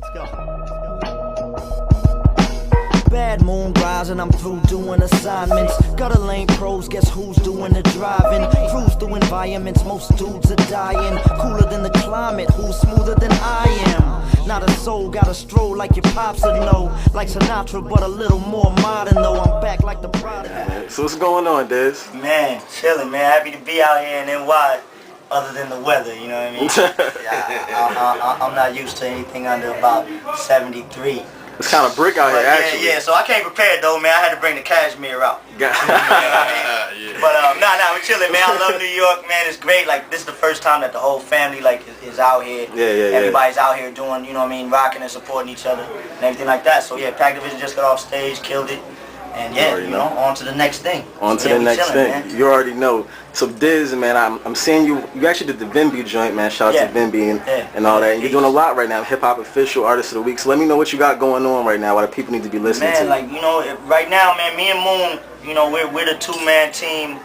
Let's go. Bad moon rising, I'm through doing assignments. Gutter lane pros, guess who's doing the driving? Cruise through environments, most dudes are dying. Cooler than the climate, who's smoother than I am? Not a soul, got a stroll like your pops would know. Like Sinatra, but a little more modern though. I'm back like the product. So what's going on, Diz? Man, chilling, man. Happy to be out here in NY, other than the weather, you know what I mean? I'm not used to anything under about 73. It's kind of brick out here, actually. Yeah, so I came prepared though, man. I had to bring the cashmere out. You know what I mean? But nah, we're chilling, man. I love New York, man. It's great. Like, this is the first time that the whole family is out here. Everybody's out here doing, you know what I mean, rocking and supporting each other and everything like that. So yeah, Pac Division just got off stage, killed it. And yeah, you know, on to the next thing. On to the next thing. Man. You already know. So Diz, man, I'm seeing you actually did the Vimby joint, man. Shout out to Vimby and all that. And you're doing a lot right now. Hip Hop Official Artist of the Week. So let me know what you got going on right now, what the people need to be listening to. Man, like, you know, right now, man, me and Moon, you know, we're the two-man team,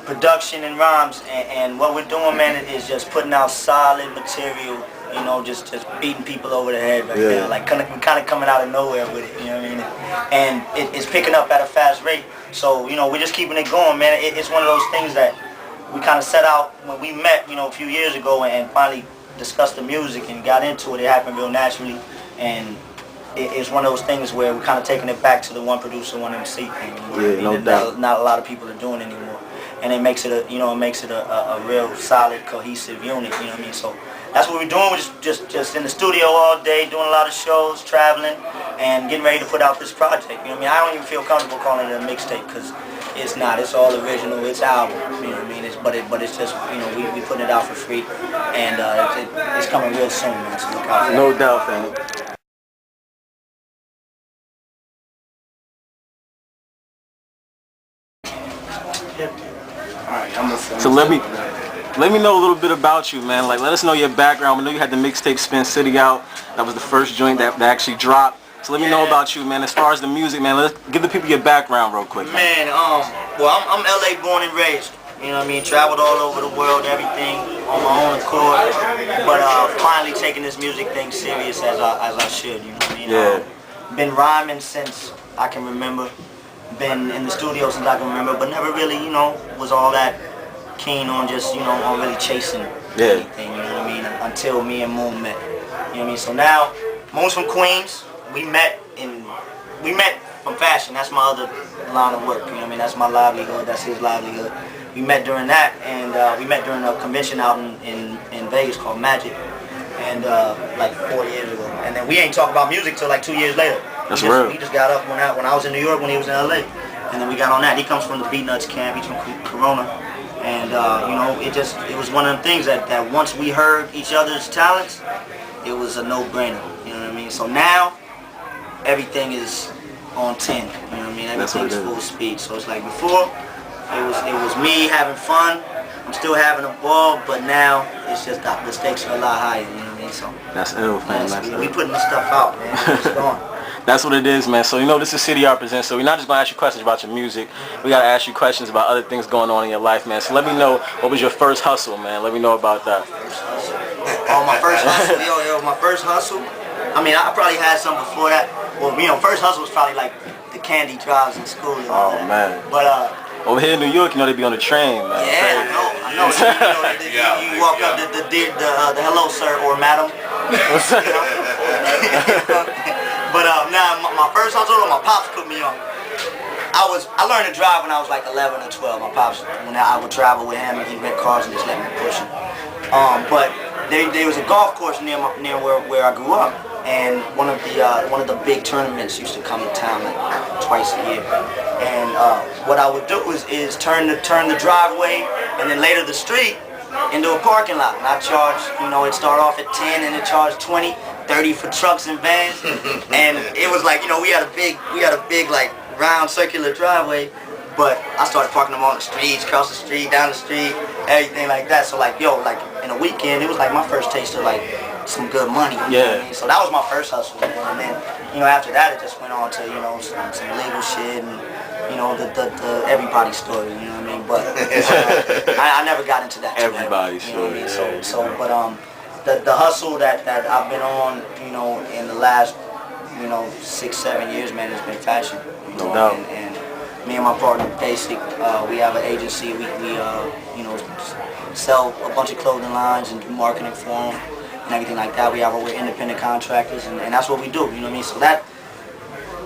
production and rhymes, and what we're doing, man, is just putting out solid material. You know, just beating people over the head right now. Like, kind of coming out of nowhere with it, you know what I mean? And it's picking up at a fast rate. So, you know, we're just keeping it going, man. It's one of those things that we kind of set out when we met, you know, a few years ago and finally discussed the music and got into it. It happened real naturally. And it's one of those things where we're kind of taking it back to the one producer, one MC thing. No doubt. Not a lot of people are doing anymore. And it makes it a real solid, cohesive unit, you know what I mean? So that's what we're doing. We're just in the studio all day, doing a lot of shows, traveling, and getting ready to put out this project. You know what I mean? I don't even feel comfortable calling it a mixtape because it's not. It's all original. It's album. You know what I mean? But it's just, you know, we putting it out for free, and it's coming real soon, man. So look out for that. No doubt, fam. So let me know a little bit about you, man. Like, let us know your background. We know you had the mixtape Spin City out. That was the first joint that actually dropped. So let me know about you, man. As far as the music, man, let's give the people your background real quick. Man, well, I'm LA born and raised. You know what I mean? Traveled all over the world, everything on my own accord. But finally taking this music thing serious as I should. You know what I mean? Yeah. Been rhyming since I can remember. Been in the studio since I can remember, but never really, you know, was all that keen on just, you know, on really chasing anything, you know what I mean, until me and Moon met, you know what I mean. So now, Moon's from Queens. We met from fashion. That's my other line of work, you know what I mean. That's my livelihood. That's his livelihood. We met during that, and we met during a convention out in Vegas called Magic, and like 4 years ago. And then we ain't talk about music till like 2 years later. That's real. He just got up when I was in New York, when he was in LA, and then we got on that. He comes from the Beat Nuts camp. He's from Corona, and you know, it was one of them things that once we heard each other's talents, it was a no-brainer. You know what I mean? So now everything is on 10. You know what I mean? Everything's full speed. So it's like before, it was me having fun. I'm still having a ball, but now it's just the stakes are a lot higher. You know what I mean? So that's ill, man. We putting this stuff out, man. It's going. That's what it is, man. So, you know, this is CDR Presents, so we're not just going to ask you questions about your music. We got to ask you questions about other things going on in your life, man. So let me know, what was your first hustle, man? Let me know about that. Oh, my first hustle? My first hustle? I mean, I probably had some before that. Well, you know, first hustle was probably like the candy drives in school and all that. Man. But, over here in New York, you know, they be on the train, man. Yeah, I know. You walk up the hello, sir, or madam. But now my first hustle, my pops put me on. I learned to drive when I was like 11 or 12. My pops, when I would travel with him, and he'd rent cars and just let me push him. But there was a golf course near where I grew up, and one of the big tournaments used to come to town like twice a year. And what I would do is turn the driveway and then later the street into a parking lot. And I charged, you know, it started off at 10 and it charged 20, 30 for trucks and vans. And it was like, you know, we had a big like round circular driveway, but I started parking them on the streets, across the street, down the street, everything like that. So like, yo, like in a weekend, it was like my first taste of like some good money. You know what I mean? So that was my first hustle. And then, you know, after that, it just went on to, you know, some legal shit and, you know, the everybody story, you know what I mean? But I never got into that. Everybody's story. You know what I mean? the hustle that I've been on, you know, in the last, you know, 6-7 years, man, has been fashion. You know, No doubt. And me and my partner, Basic, we have an agency. We you know, sell a bunch of clothing lines and do marketing for them and everything like that. We're independent contractors, and that's what we do. You know what I mean? So that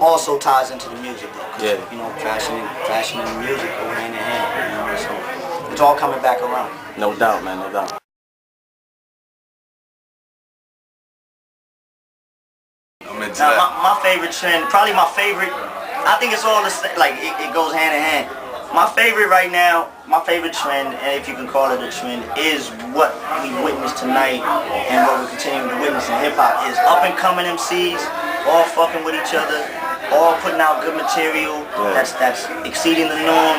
also ties into the music, though. 'Cause, Yeah. you know, fashion and music go hand in hand. You know what I mean? So it's all coming back around. No doubt, man, no doubt. Now, my favorite trend, probably my favorite, I think it's all the same, like it goes hand in hand. My favorite right now, my favorite trend, and if you can call it a trend, is what we witnessed tonight and what we're continuing to witness in hip hop is up and coming MCs, all fucking with each other, all putting out good material that's exceeding the norm.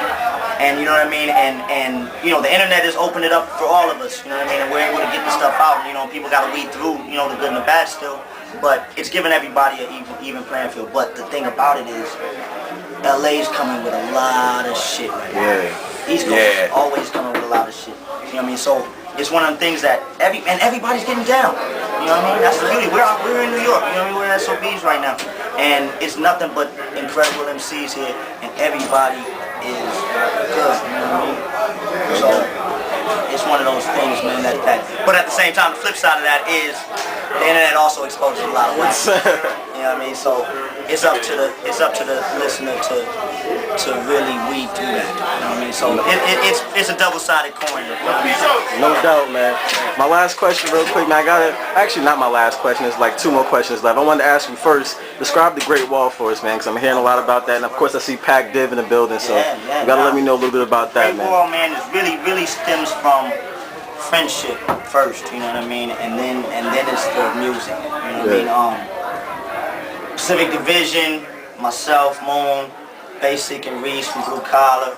And you know what I mean, and you know, the internet has opened it up for all of us, you know what I mean, and we're able to get the stuff out. You know, people got to weed through, you know, the good and the bad still, but it's giving everybody an even playing field. But the thing about it is, LA's coming with a lot of shit right now. East Coast is always coming with a lot of shit. You know what I mean? So it's one of the things that everybody's getting down. You know what I mean? That's the beauty. We're in New York. You know what I mean? We're in SOBs right now, and it's nothing but incredible MCs here, and everybody is good. You know what I mean? So it's one of those things, man. That. But at the same time, the flip side of that is the internet also exposes a lot of lies. You know what I mean? So it's up to the listener to really weed through that. You know what I mean? So it's a double-sided coin. You know what I mean? No doubt, man. My last question real quick, man. Actually not my last question, it's like 2 more questions left. I wanted to ask you first, describe the Great Wall for us, man, because I'm hearing a lot about that, and of course I see Pac Div in the building, so you gotta let me know a little bit about that, man. Great Wall, man, is really stems from friendship first, you know what I mean, and then it's the music, you know what I mean. Pacific Division, myself, Moon, Basic and Reese from Blue Collar,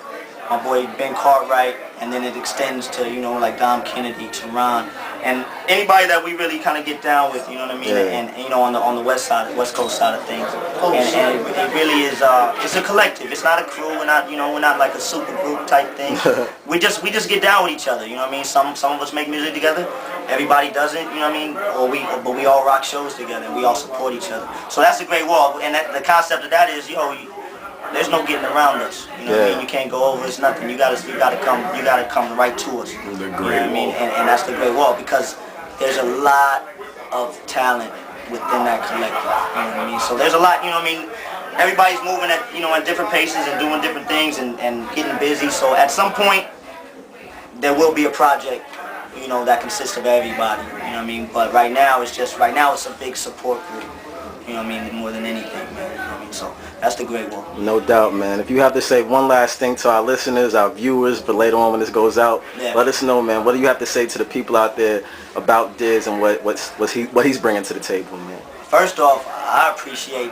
my boy Ben Cartwright, and then it extends to, you know, like Dom Kennedy, Tehran, and anybody that we really kind of get down with, you know what I mean, and you know, on the West Coast side of things, and it really is, it's a collective. It's not a crew. We're not like a super group type thing. we just get down with each other. You know what I mean? Some of us make music together. Everybody doesn't. You know what I mean? But we all rock shows together, and we all support each other. So that's the Great Wall, and the concept of that is, there's no getting around us. You know what I mean? You can't go over us, nothing. You gotta come right to us. You know what I mean? And that's the Great Wall, because there's a lot of talent within that collective. You know what I mean? So there's a lot, you know what I mean? Everybody's moving at different paces and doing different things and getting busy. So at some point there will be a project, you know, that consists of everybody. You know what I mean? But right now it's a big support group. You know what I mean? More than anything, man. You know what I mean? So that's the Great Wall. No doubt, man. If you have to say one last thing to our listeners, our viewers, but later on when this goes out, let us know, man. What do you have to say to the people out there about Diz and what he's bringing to the table, man? First off, I appreciate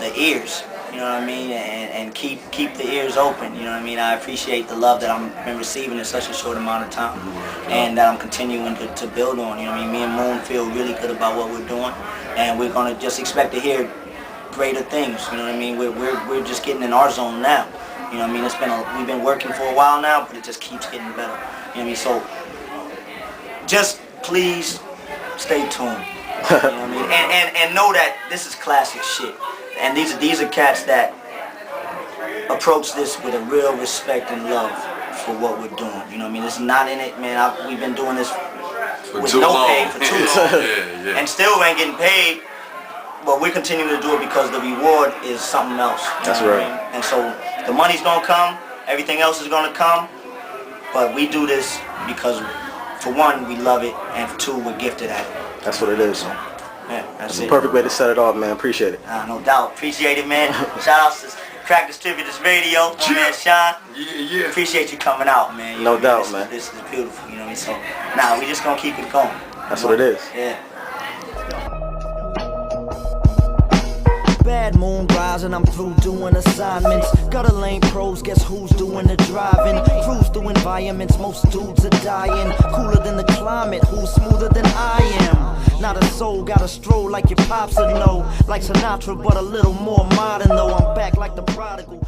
the ears. You know what I mean? And keep the ears open. You know what I mean? I appreciate the love that I've been receiving in such a short amount of time, and that I'm continuing to build on. You know what I mean? Me and Moon feel really good about what we're doing, and we're gonna just expect to hear greater things. You know what I mean? We're just getting in our zone now. You know what I mean? We've been working for a while now, but it just keeps getting better. You know what I mean? So just please stay tuned. You know what I mean? And know that this is classic shit. And these are cats that approach this with a real respect and love for what we're doing. You know what I mean? It's not in it, man. We've been doing this with no pay for too long. And still ain't getting paid. But we're continuing to do it because the reward is something else. That's right. I mean? And so the money's gonna come, everything else is gonna come, but we do this because, for one, we love it, and for two, we're gifted at it. That's what it is. So, yeah, that's it. Perfect way to set it off, man. Appreciate it. No doubt. Appreciate it, man. Shout out to Crack Distributors Radio, my man Sean. Yeah. Appreciate you coming out, man. No doubt, man. This is beautiful, you know what I mean? So, we just gonna keep it going. That's what it is. Yeah. Bad moon rising, I'm through doing assignments. Gutter lane pros, guess who's doing the driving? Cruise through environments, most dudes are dying. Cooler than the climate, who's smoother than I am? Not a soul, got a stroll like your pops would know. Like Sinatra, but a little more modern though. I'm back like the prodigal.